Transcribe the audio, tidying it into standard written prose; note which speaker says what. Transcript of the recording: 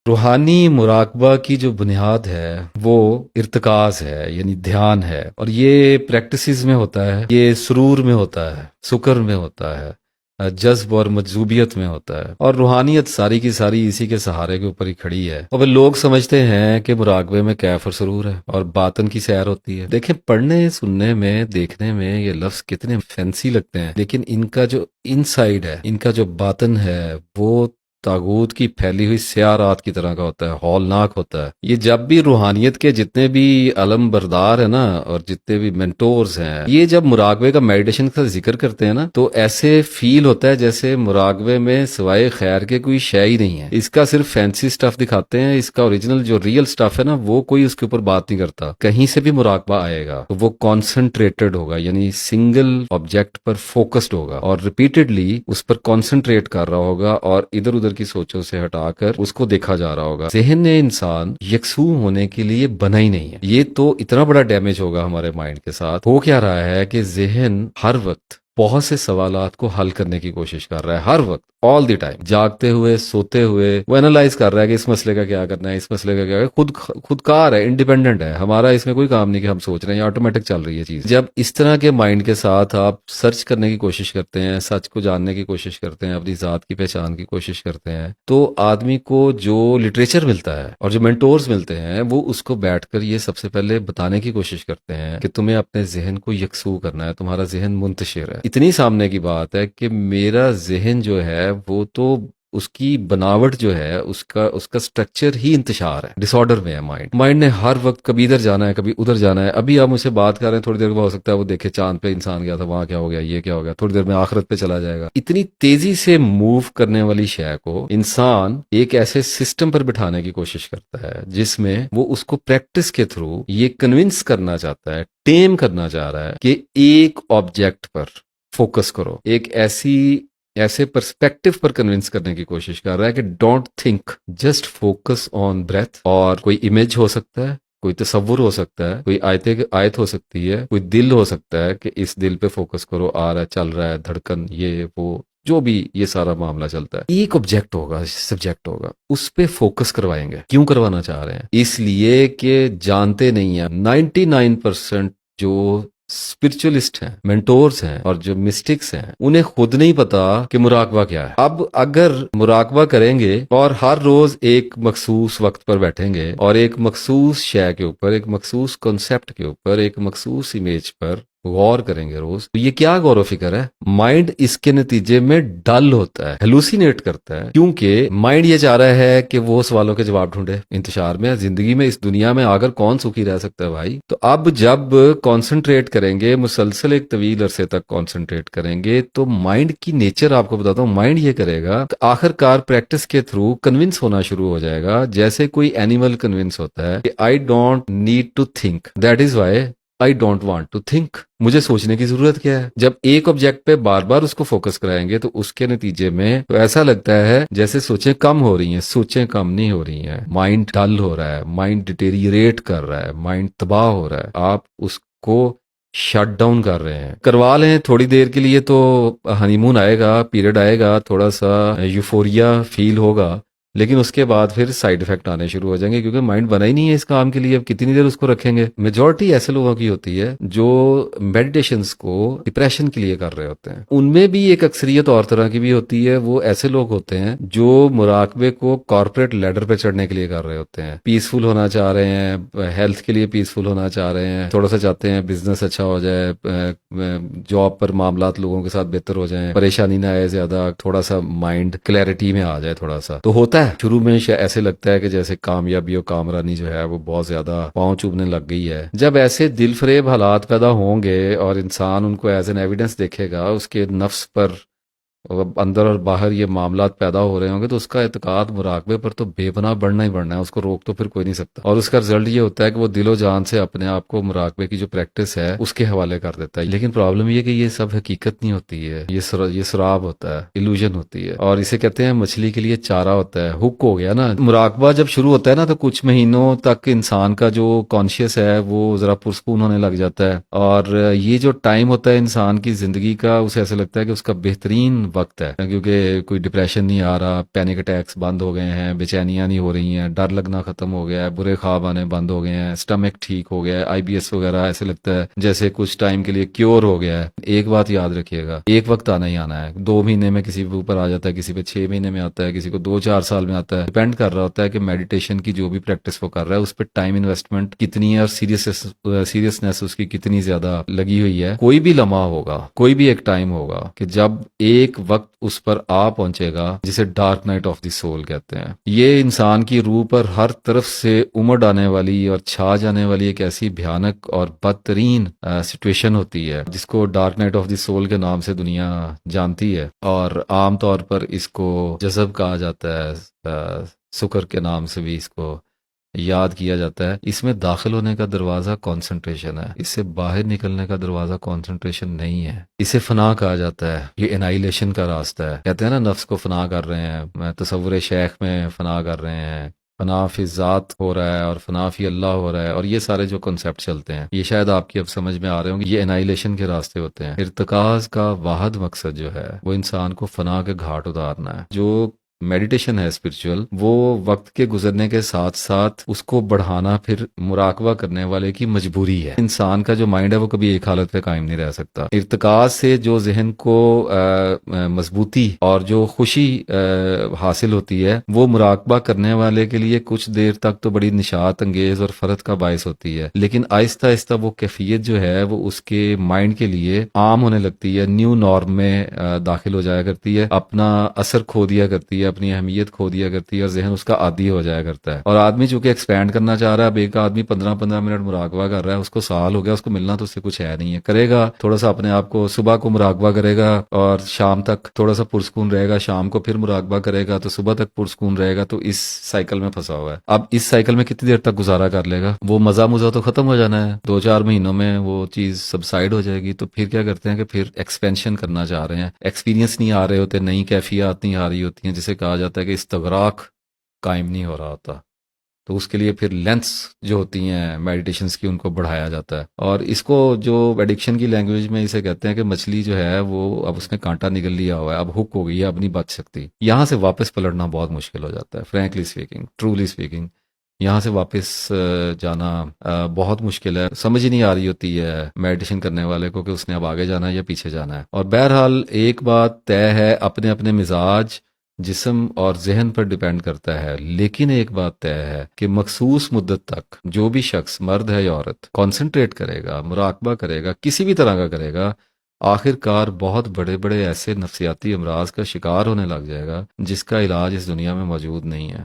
Speaker 1: روحانی مراقبہ کی جو بنیاد ہے وہ ارتکاز ہے، یعنی دھیان ہے، اور یہ پریکٹسز میں ہوتا ہے، یہ سرور میں ہوتا ہے، سکر میں ہوتا ہے، جذب اور مجذوبیت میں ہوتا ہے، اور روحانیت ساری کی ساری اسی کے سہارے کے اوپر ہی کھڑی ہے۔ اور لوگ سمجھتے ہیں کہ مراقبے میں کیف اور سرور ہے اور باطن کی سیر ہوتی ہے۔ دیکھیں، پڑھنے سننے میں دیکھنے میں یہ لفظ کتنے فینسی لگتے ہیں، لیکن ان کا جو ان سائڈ ہے، ان کا جو باطن ہے، وہ تاغوت کی پھیلی ہوئی سیاہ رات کی طرح کا ہوتا ہے، ہولناک ہوتا ہے۔ یہ جب بھی روحانیت کے جتنے بھی علم بردار ہیں نا، اور جتنے بھی مینٹورز ہیں، یہ جب مراقبے کا میڈیٹیشن کا ذکر کرتے ہیں نا، تو ایسے فیل ہوتا ہے جیسے مراقبے میں سوائے خیر کے کوئی شے ہی نہیں ہے۔ اس کا صرف فینسی سٹف دکھاتے ہیں، اس کا اوریجنل جو ریئل سٹف ہے نا، وہ کوئی اس کے اوپر بات نہیں کرتا۔ کہیں سے بھی مراقبہ آئے گا تو وہ کانسنٹریٹڈ ہوگا، یعنی سنگل آبجیکٹ پر فوکسڈ ہوگا اور ریپیٹڈلی اس پر کانسنٹریٹ کر رہا ہوگا، اور ادھر ادھر کی سوچوں سے ہٹا کر اس کو دیکھا جا رہا ہوگا۔ ذہن نے انسان یکسو ہونے کے لیے بنا ہی نہیں ہے۔ یہ تو اتنا بڑا ڈیمیج ہوگا ہمارے مائنڈ کے ساتھ۔ ہو کیا رہا ہے کہ ذہن ہر وقت بہت سے سوالات کو حل کرنے کی کوشش کر رہا ہے، ہر وقت، آل دی ٹائم، جاگتے ہوئے، سوتے ہوئے، وہ اینالائز کر رہا ہے کہ اس مسئلے کا کیا کرنا ہے، اس مسئلے کا کیا ہے۔ خود کار ہے، انڈیپینڈنٹ ہے، ہمارا اس میں کوئی کام نہیں کہ ہم سوچ رہے ہیں، یہ آٹومیٹک چل رہی ہے چیز۔ جب اس طرح کے مائنڈ کے ساتھ آپ سرچ کرنے کی کوشش کرتے ہیں، سچ کو جاننے کی کوشش کرتے ہیں، اپنی ذات کی پہچان کی کوشش کرتے ہیں، تو آدمی کو جو لٹریچر ملتا ہے اور جو مینٹورز ملتے ہیں، وہ اس کو بیٹھ کر یہ سب سے پہلے بتانے کی کوشش کرتے ہیں کہ تمہیں اپنے ذہن کو یکسو کرنا ہے، تمہارا ذہن منتشر ہے۔ اتنی سامنے کی بات ہے کہ میرا ذہن جو ہے وہ تو اس کی بناوٹ جو ہے، اس کا سٹرکچر ہی انتشار ہے، ڈس آرڈر میں ہے مائنڈ نے ہر وقت کبھی ادھر جانا ہے، کبھی ادھر جانا ہے۔ ابھی آپ مجھ سے بات کر رہے ہیں، تھوڑی دیر میں ہو سکتا ہے وہ دیکھے چاند پہ انسان گیا تھا، وہاں کیا ہو گیا، یہ کیا ہو گیا، تھوڑی دیر میں آخرت پہ چلا جائے گا۔ اتنی تیزی سے موو کرنے والی شے کو انسان ایک ایسے سسٹم پر بٹھانے کی کوشش کرتا ہے جس میں وہ اس کو پریکٹس کے تھرو یہ کنونس کرنا چاہتا ہے، ٹیم کرنا چاہ رہا ہے کہ ایک آبجیکٹ پر فوکس کرو، ایک ایسے پرسپیکٹو پر کنونس کرنے کی کوشش کر رہا ہے کہ don't think, just focus on breath. اور کوئی امیج ہو سکتا ہے، کوئی تصور ہو سکتا ہے، کوئی آیت ہو سکتی ہے، کوئی دل ہو سکتا ہے کہ اس دل پہ فوکس کرو، آ رہا ہے، چل رہا ہے، دھڑکن، یہ وہ جو بھی یہ سارا معاملہ چلتا ہے۔ ایک آبجیکٹ ہوگا، سبجیکٹ ہوگا، اس پہ فوکس کروائیں گے۔ کیوں کروانا چاہ رہے ہیں؟ اس لیے کہ جانتے نہیں ہیں 99% جو اسپرچوسٹ ہیں، مینٹورز ہیں اور جو مسٹکس ہیں، انہیں خود نہیں پتا کہ مراقبہ کیا ہے۔ اب اگر مراقبہ کریں گے اور ہر روز ایک مخصوص وقت پر بیٹھیں گے اور ایک مخصوص شے کے اوپر، ایک مخصوص کنسپٹ کے اوپر، ایک مخصوص امیج پر غور کریں گے روز، تو یہ کیا غور و فکر ہے؟ مائنڈ اس کے نتیجے میں ڈل ہوتا ہے، ہیلوسینیٹ کرتا ہے، کیونکہ مائنڈ یہ چاہ رہا ہے کہ وہ سوالوں کے جواب ڈھونڈے۔ انتشار میں، زندگی میں، اس دنیا میں آ کر کون سکھی رہ سکتا ہے بھائی؟ تو اب جب کانسنٹریٹ کریں گے، مسلسل ایک طویل عرصے تک کانسنٹریٹ کریں گے، تو مائنڈ کی نیچر آپ کو بتاتا ہوں، مائنڈ یہ کرے گا کہ آخر کار پریکٹس کے تھرو کنونس ہونا شروع ہو جائے گا، جیسے کوئی اینیمل کنونس ہوتا ہے کہ I don't need to think, that is why I don't want to think. مجھے سوچنے کی ضرورت کیا ہے؟ جب ایک آبجیکٹ پہ بار بار اس کو فوکس کرائیں گے تو اس کے نتیجے میں تو ایسا لگتا ہے جیسے سوچیں کم ہو رہی ہیں، سوچیں کم نہیں ہو رہی ہیں، مائنڈ ڈل ہو رہا ہے، مائنڈ ڈیٹیریٹ کر رہا ہے، مائنڈ تباہ ہو رہا ہے۔ آپ اس کو شٹ ڈاؤن کر رہے ہیں۔ کروا لیں تھوڑی دیر کے لیے تو ہنی مون آئے گا، پیریڈ آئے گا، تھوڑا سا یوفوریا فیل ہوگا، لیکن اس کے بعد پھر سائیڈ افیکٹ آنے شروع ہو جائیں گے، کیونکہ مائنڈ بنا ہی نہیں ہے اس کام کے لیے۔ اب کتنی دیر اس کو رکھیں گے؟ میجورٹی ایسے لوگوں کی ہوتی ہے جو میڈیٹیشنز کو ڈپریشن کے لیے کر رہے ہوتے ہیں۔ ان میں بھی ایک اکثریت اور طرح کی بھی ہوتی ہے، وہ ایسے لوگ ہوتے ہیں جو مراقبے کو کارپوریٹ لیڈر پہ چڑھنے کے لیے کر رہے ہوتے ہیں، پیسفل ہونا چاہ رہے ہیں، ہیلتھ کے لیے پیسفل ہونا چاہ رہے ہیں، تھوڑا سا چاہتے ہیں بزنس اچھا ہو جائے، جاب پر معاملات لوگوں کے ساتھ بہتر ہو جائیں، پریشانی نہ آئے زیادہ، تھوڑا سا مائنڈ کلیئرٹی میں آ جائے تھوڑا سا، تو ہوتا ہے شروع میں ایسے لگتا ہے کہ جیسے کامیابی و کامرانی جو ہے وہ بہت زیادہ پاؤں چوبنے لگ گئی ہے۔ جب ایسے دل فریب حالات پیدا ہوں گے اور انسان ان کو ایز این ایویڈنس دیکھے گا، اس کے نفس پر اندر اور باہر یہ معاملات پیدا ہو رہے ہوں گے، تو اس کا اعتقاد مراقبے پر تو بے پناہ بڑھنا ہی بڑھنا ہے، اس کو روک تو پھر کوئی نہیں سکتا، اور اس کا رزلٹ یہ ہوتا ہے کہ وہ دل و جان سے اپنے آپ کو مراقبے کی جو پریکٹس ہے اس کے حوالے کر دیتا ہے۔ لیکن پرابلم یہ کہ یہ سب حقیقت نہیں ہوتی ہے، یہ سراب ہوتا ہے، ایلوژن ہوتی ہے، اور اسے کہتے ہیں مچھلی کے لیے چارہ ہوتا ہے، ہک ہو گیا نا۔ مراقبہ جب شروع ہوتا ہے نا تو کچھ مہینوں تک انسان کا جو کانشیس ہے وہ ذرا پرسکون ہونے لگ جاتا ہے، اور یہ جو ٹائم ہوتا ہے انسان کی زندگی کا، اسے ایسا لگتا ہے کہ اس کا بہترین وقت ہے، کیونکہ کوئی ڈپریشن نہیں آ رہا، پینک اٹیکس بند ہو گئے ہیں، بے چینیاں نہیں ہو رہی ہیں، ڈر لگنا ختم ہو گیا ہے، برے خواب آنے بند ہو گئے ہیں، اسٹمک ٹھیک ہو گیا ہے، آئی بی ایس وغیرہ ایسے لگتا ہے جیسے کچھ ٹائم کے لیے کیور ہو گیا ہے۔ ایک بات یاد رکھیے گا، ایک وقت آنا ہی آنا ہے، 2 مہینے میں کسی کے اوپر آ جاتا ہے، کسی پہ 6 مہینے میں آتا ہے، کسی کو 2-4 سال میں آتا ہے، ڈپینڈ کر رہا ہوتا ہے کہ میڈیٹیشن کی جو بھی پریکٹس وہ کر رہا ہے اس پہ ٹائم انویسٹمنٹ کتنی ہے اور سیریسنیس اس کی کتنی زیادہ لگی ہوئی ہے۔ کوئی بھی لمحہ ہوگا، کوئی بھی ایک ٹائم ہوگا کہ جب ایک وقت اس پر آ پہنچے گا جسے dark night of the civil کہتے ہیں۔ یہ انسان کی روح پر ہر طرف سے امڑ آنے والی اور چھا جانے والی ایک ایسی بھیانک اور بدترین سچویشن ہوتی ہے جس کو dark night of the civil کے نام سے دنیا جانتی ہے، اور عام طور پر اس کو جذب کہا جاتا ہے، سکر کے نام سے بھی اس کو یاد کیا جاتا ہے۔ اس میں داخل ہونے کا دروازہ کنسنٹریشن ہے، اس سے باہر نکلنے کا دروازہ کنسنٹریشن نہیں ہے۔ اسے فنا کہا جاتا ہے، یہ انائلیشن کا راستہ ہے۔ کہتے ہیں نا نفس کو فنا کر رہے ہیں، میں تصور شیخ میں فنا کر رہے ہیں، فنا فی ذات ہو رہا ہے اور فنا فی اللہ ہو رہا ہے، اور یہ سارے جو کنسیپٹ چلتے ہیں یہ شاید آپ کی اب سمجھ میں آ رہے ہوں گے، یہ انائلیشن کے راستے ہوتے ہیں۔ ارتکاز کا واحد مقصد جو ہے وہ انسان کو فنا کے گھاٹ اتارنا ہے۔ جو میڈیٹیشن ہے اسپرچول، وہ وقت کے گزرنے کے ساتھ ساتھ اس کو بڑھانا پھر مراقبہ کرنے والے کی مجبوری ہے۔ انسان کا جو مائنڈ ہے وہ کبھی ایک حالت پہ قائم نہیں رہ سکتا۔ ارتکاز سے جو ذہن کو مضبوطی اور جو خوشی حاصل ہوتی ہے وہ مراقبہ کرنے والے کے لیے کچھ دیر تک تو بڑی نشاط انگیز اور فرحت کا باعث ہوتی ہے، لیکن آہستہ آہستہ وہ کیفیت جو ہے وہ اس کے مائنڈ کے لیے عام ہونے لگتی ہے، نیو نارم میں داخل ہو جایا کرتی ہے، اپنا اثر کھو دیا کرتی ہے، اپنی اہمیت کھو دیا کرتی ہے، اور ذہن اس کا عادی ہو جایا کرتا ہے۔ اور آدمی چونکہ ایکسپینڈ کرنا چاہ رہا ہے، اب ایک آدمی 15-15 منٹ مراقبہ کر رہا ہے، اس کو سال ہو گیا، اس کو ملنا تو اس سے کچھ ہے نہیں ہے، کرے گا تھوڑا سا اپنے آپ کو، صبح کو مراقبہ کرے گا اور شام تک تھوڑا سا پرسکون رہے گا، شام کو پھر مراقبہ کرے گا تو صبح تک پرسکون رہے گا، تو اس سائیکل میں پھنسا ہوا ہے۔ اب اس سائیکل میں کتنی دیر تک گزارا کر لے گا؟ وہ مزہ تو ختم ہو جانا ہے، 2-4 مہینوں میں وہ چیز سبسائڈ ہو جائے گی، تو پھر کیا کرتے ہیں کہ پھر ایکسپینشن کرنا چاہ رہے ہیں، ایکسپیرینس نہیں آ رہے ہوتے، نئی کیفیات نہیں آ رہی ہوتی ہیں، جسے کہا جاتا ہے کہ استغراق قائم نہیں ہو رہا ہوتا، تو اس کے لیے پھر لینتھس جو ہوتی ہیں میڈیٹیشنز کی ان کو بڑھایا جاتا ہے۔ اور اس کو جو ایڈکشن کی لینگویج میں اسے کہتے ہیں کہ مچھلی جو ہے وہ اب اس نے کانٹا نگل لیا ہوا ہے، اب ہک ہو گئی ہے، اب نہیں بچ سکتی، یہاں سے واپس پلٹنا بہت مشکل ہو جاتا ہے، فرینکلی اسپیکنگ، ٹرولی اسپیکنگ، یہاں سے واپس جانا بہت مشکل ہے، سمجھ ہی نہیں آ رہی ہوتی ہے میڈیٹیشن کرنے والے کو کہ اس نے اب آگے جانا ہے یا پیچھے جانا ہے۔ اور بہرحال ایک بات طے ہے، اپنے اپنے مزاج، جسم اور ذہن پر ڈیپینڈ کرتا ہے، لیکن ایک بات طے ہے کہ مخصوص مدت تک جو بھی شخص، مرد ہے یا عورت، کنسنٹریٹ کرے گا، مراقبہ کرے گا، کسی بھی طرح کا کرے گا، آخر کار بہت بڑے بڑے ایسے نفسیاتی امراض کا شکار ہونے لگ جائے گا جس کا علاج اس دنیا میں موجود نہیں ہے۔